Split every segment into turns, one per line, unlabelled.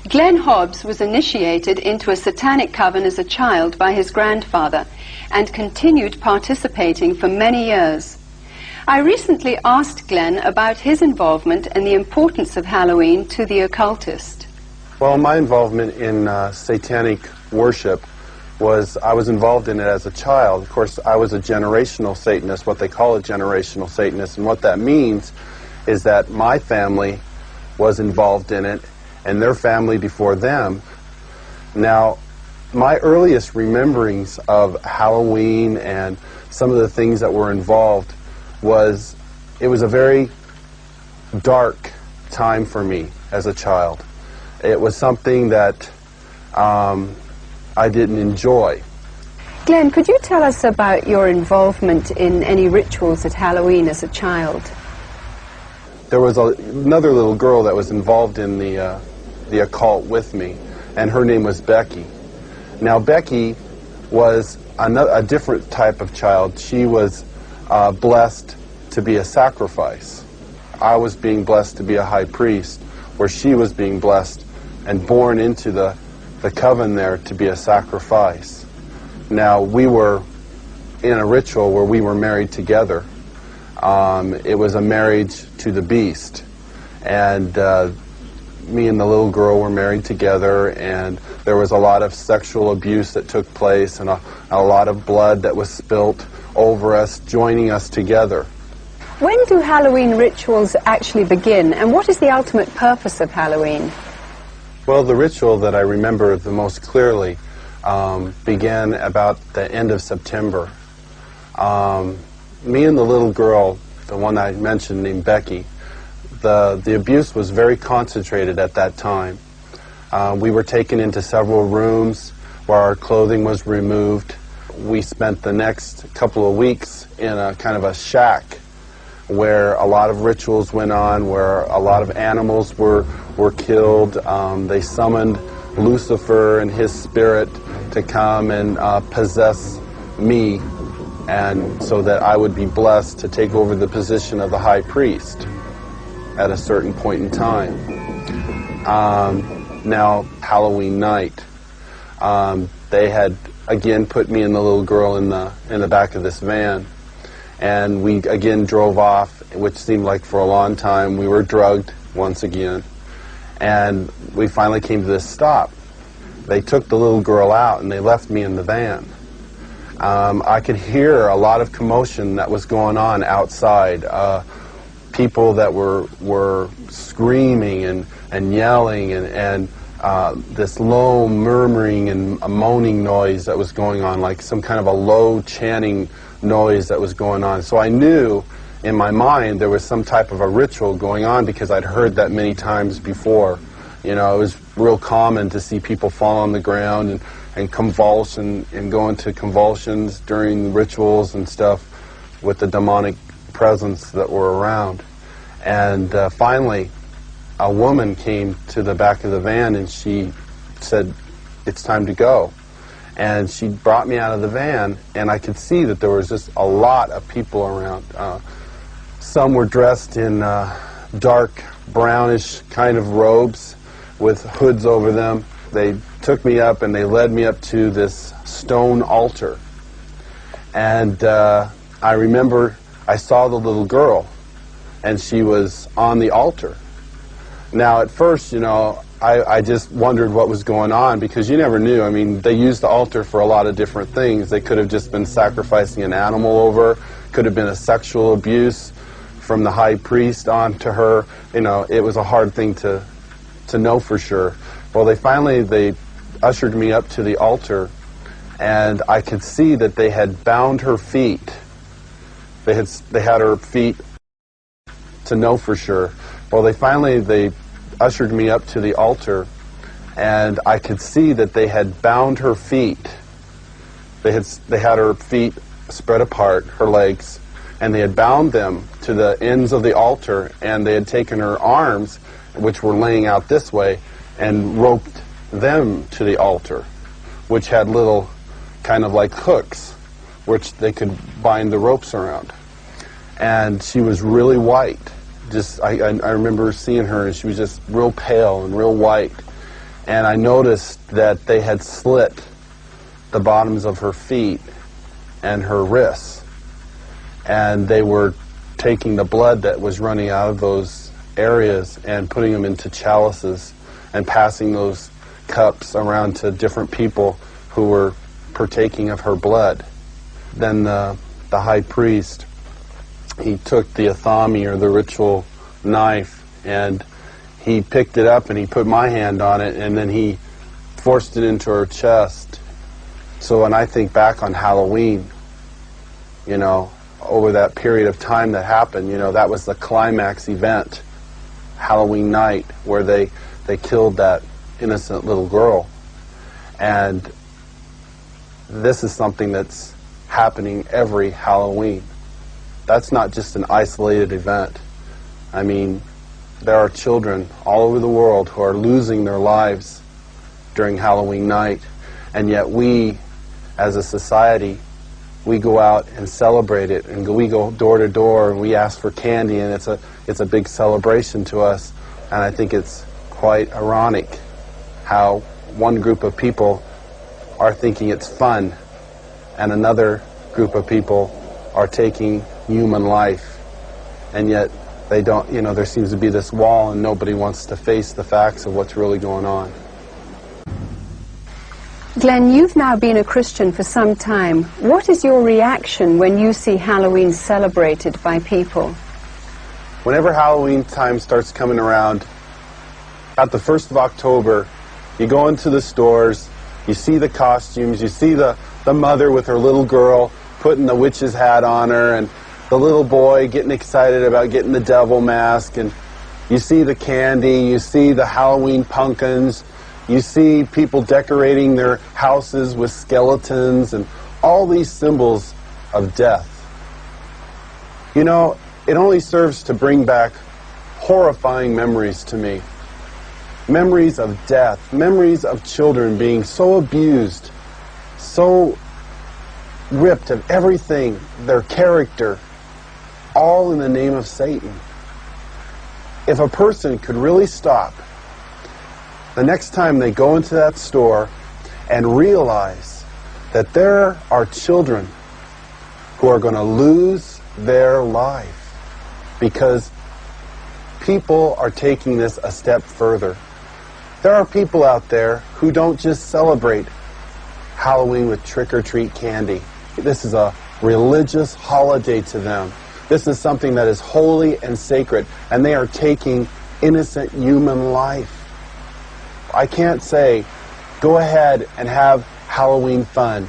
Glenn Hobbs was initiated into a satanic coven as a child by his grandfather and continued participating for many years. I recently asked Glenn about his involvement and the importance of Halloween to the occultist.
Well, my involvement in satanic worship was, I was involved in it as a child. Of course, I was a generational Satanist, what they call a generational Satanist, and what that means is that my family was involved in it and their family before them. Now, my earliest rememberings of Halloween and some of the things that were involved was, it was a very dark time for me as a child. It was something that I didn't enjoy.
Glenn, could you tell us about your involvement in any rituals at Halloween as a child?
There was another little girl that was involved in the occult with me, and her name was Becky. Now, Becky was a different type of child. She was blessed to be a sacrifice. I was being blessed to be a high priest, where she was being blessed and born into the coven there to be a sacrifice. Now, we were in a ritual where we were married together. It was a marriage to the beast, and me and the little girl were married together, and there was a lot of sexual abuse that took place and a lot of blood that was spilt over us, joining us together.
When do Halloween rituals actually begin, and what is the ultimate purpose of Halloween?
Well, the ritual that I remember the most clearly began about the end of September. Me and the little girl, the one I mentioned named Becky, the abuse was very concentrated at that time. We were taken into several rooms where our clothing was removed. We spent the next couple of weeks in a kind of a shack where a lot of rituals went on, where a lot of animals were killed. They summoned Lucifer and his spirit to come and possess me, and so that I would be blessed to take over the position of the high priest at a certain point in time. Now, Halloween night, they had again put me and the little girl in the back of this van, and we again drove off, which seemed like for a long time. We were drugged once again, and we finally came to this stop. They took the little girl out and they left me in the van. I could hear a lot of commotion that was going on outside. People that were screaming and yelling, and this low murmuring and a moaning noise that was going on, like some kind of a low chanting noise that was going on. So I knew in my mind there was some type of a ritual going on, because I'd heard that many times before. You know, it was real common to see people fall on the ground and convulse and go into convulsions during rituals and stuff with the demonic presence that were around. And finally, a woman came to the back of the van and she said, "It's time to go." And she brought me out of the van, and I could see that there was just a lot of people around. Some were dressed in dark brownish kind of robes with hoods over them. They took me up and they led me up to this stone altar. And I remember I saw the little girl, and she was on the altar. Now, at first, you know, I just wondered what was going on, because you never knew. I mean, they used the altar for a lot of different things. They could have just been sacrificing an animal over, could have been a sexual abuse from the high priest on to her. You know, it was a hard thing to know for sure. Well, they ushered me up to the altar, and I could see that they had bound her feet. They had her feet to know for sure. Well, they ushered me up to the altar, and I could see that they had bound her feet. They had her feet spread apart, her legs, and they had bound them to the ends of the altar, and they had taken her arms, which were laying out this way, and roped them to the altar, which had little kind of like hooks, which they could bind the ropes around. And she was really white. I remember seeing her, and she was just real pale and real white. and I noticed that they had slit the bottoms of her feet and her wrists, and they were taking the blood that was running out of those areas and putting them into chalices and passing those cups around to different people who were partaking of her blood. Then the high priest, he took the athami, or the ritual knife, and he picked it up and he put my hand on it, and then he forced it into her chest. So when I think back on Halloween, you know, over that period of time that happened, you know, that was the climax event, Halloween night, where they killed that innocent little girl. And this is something that's happening every Halloween. That's not just an isolated event. I mean, there are children all over the world who are losing their lives during Halloween night, and yet we, as a society, we go out and celebrate it, and we go door to door and we ask for candy, and it's a big celebration to us. And I think it's quite ironic how one group of people are thinking it's fun and another group of people are taking human life, and yet they don't, you know, there seems to be this wall and nobody wants to face the facts of what's really going on.
Glenn, you've now been a Christian for some time. What is your reaction when you see Halloween celebrated by people?
Whenever Halloween time starts coming around, at the 1st of October, you go into the stores, you see the costumes, you see the mother with her little girl putting the witch's hat on her, and the little boy getting excited about getting the devil mask, and you see the candy, you see the Halloween pumpkins, you see people decorating their houses with skeletons and all these symbols of death. You know, it only serves to bring back horrifying memories to me. Memories of death, memories of children being so abused, so ripped of everything, their character, all in the name of Satan. If a person could really stop the next time they go into that store and realize that there are children who are going to lose their life because people are taking this a step further. There are people out there who don't just celebrate Halloween with trick-or-treat candy. This is a religious holiday to them. This is something that is holy and sacred, and they are taking innocent human life. I can't say, go ahead and have Halloween fun.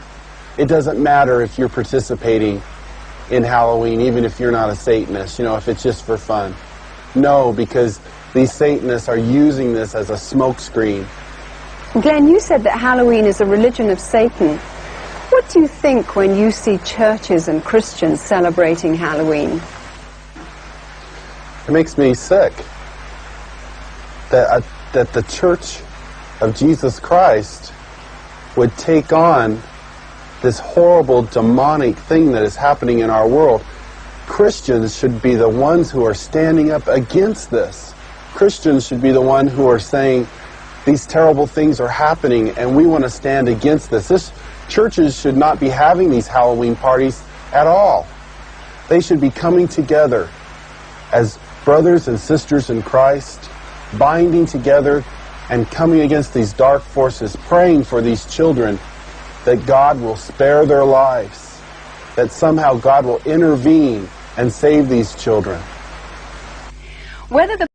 It doesn't matter if you're participating in Halloween, even if you're not a Satanist, you know, if it's just for fun. No, because these Satanists are using this as a smokescreen.
Glenn, you said that Halloween is a religion of Satan. What do you think when you see churches and Christians celebrating Halloween?
It makes me sick that the Church of Jesus Christ would take on this horrible demonic thing that is happening in our world. Christians should be the ones who are standing up against this. Christians should be the ones who are saying these terrible things are happening and we want to stand against this. Churches should not be having these Halloween parties at all. They should be coming together as brothers and sisters in Christ, binding together and coming against these dark forces, praying for these children that God will spare their lives, that somehow God will intervene and save these children.
Whether the